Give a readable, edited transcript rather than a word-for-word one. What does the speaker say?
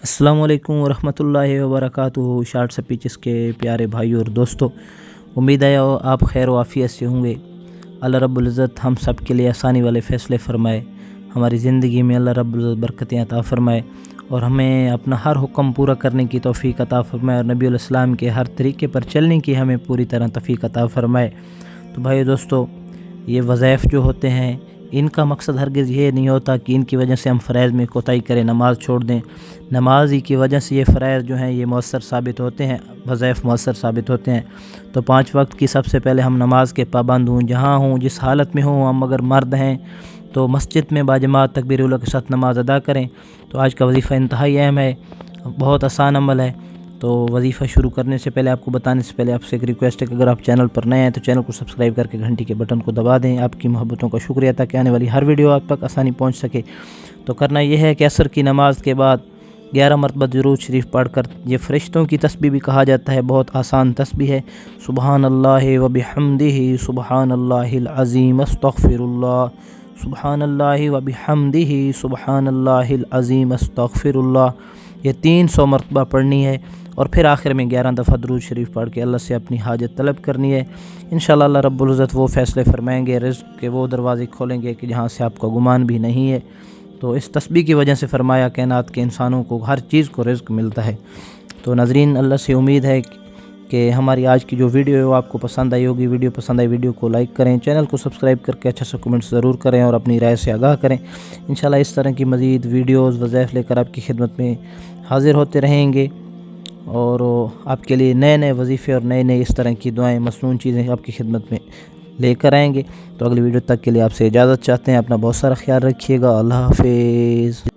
अस्सलामु अलैकुम वरहमतुल्लाहि वबरकातुहू। शार्ट स्पीचेस के प्यारे भाई और दोस्तों, उम्मीद है आप खैर व आफियत से होंगे। अल्लाह रब्बुल इज़्ज़त हम सब के लिए आसानी वाले फ़ैसले फ़रमाए, हमारी ज़िंदगी में अल्लाह रब्बुल इज़्ज़त बरकतें अता फ़रमाए और हमें अपना हर हुक्म पूरा करने की तौफ़ीक अता फ़रमाए और नबी अलैहिस्सलाम के हर तरीके पर चलने की हमें पूरी तरह तौफ़ीक अता फ़रमाए। तो भाई दोस्तों, ये वज़ाइफ जो होते हैं इनका मकसद हरगिज़ ये नहीं होता कि इनकी वजह से हम फ़राइज़ में कोताही करें, नमाज़ छोड़ दें। नमाज ही की वजह से ये फ़राइज़ जो हैं ये मौसर साबित होते हैं, वज़ाइफ मौसर साबित होते हैं। तो 5 वक्त की सबसे पहले हम नमाज के पाबंद हों, जहाँ हों, जिस हालत में हों। हम अगर मर्द हैं तो मस्जिद में बाजमात तकबीर के साथ नमाज अदा करें। तो आज का वजीफ़ा इंतहाई अहम है, बहुत आसान अमल है। तो वजीफ़ा शुरू करने से पहले, आपको बताने से पहले आपसे एक रिक्वेस्ट है कि अगर आप चैनल पर नए हैं तो चैनल को सब्सक्राइब करके घंटी के बटन को दबा दें। आपकी मोहब्बतों का शुक्रिया, ताकि आने वाली हर वीडियो आप तक आसानी पहुंच सके। तो करना यह है कि असर की नमाज के बाद 11 मरतबा दुरूद शरीफ पढ़कर, ये फरिश्तों की तस्बीह भी कहा जाता है, बहुत आसान तस्बीह है। सुबहानल्लाहि व बिहम्दिही सुबहानल्लाहिल अज़ीम अस्तग़फिरुल्लाह, सुबहानल्लाहि व बिहम्दिही सुबहानल्लाहिल अज़ीम अस्तग़फिरुल्लाह। ये 300 मरतबा पढ़नी है और फिर आखिर में 11 दफ़ा दुरूद शरीफ पढ़ के अल्लाह से अपनी हाजत तलब करनी है। इंशाअल्लाह अल्लाह रब्बुल इज़्ज़त वो फ़ैसले फ़रमाएंगे, रिज़्क़ के वो दरवाज़े खोलेंगे कि जहाँ से आपका गुमान भी नहीं है। तो इस तस्बीह की वजह से फ़रमाया कायनात के इंसानों को हर चीज़ को रिज़्क़ मिलता है। तो नाज़रीन, अल्लाह से उम्मीद है कि हमारी आज की जो वीडियो है वो आपको पसंद आई होगी। वीडियो पसंद आई, वीडियो को लाइक करें, चैनल को सब्सक्राइब करके अच्छा सा कमेंट ज़रूर करें और अपनी राय से आगाह करें। इंशाअल्लाह इस तरह की मज़ीद वीडियोज़ वज़ाइफ लेकर आपकी खिदमत में हाज़िर होते रहेंगे और आपके लिए नए नए वजीफ़े और नए नए इस तरह की दुआएं, मसनून चीज़ें आपकी खिदमत में लेकर आएंगे। तो अगली वीडियो तक के लिए आपसे इजाज़त चाहते हैं। अपना बहुत सारा ख्याल रखिएगा। अल्लाह हाफ़िज़।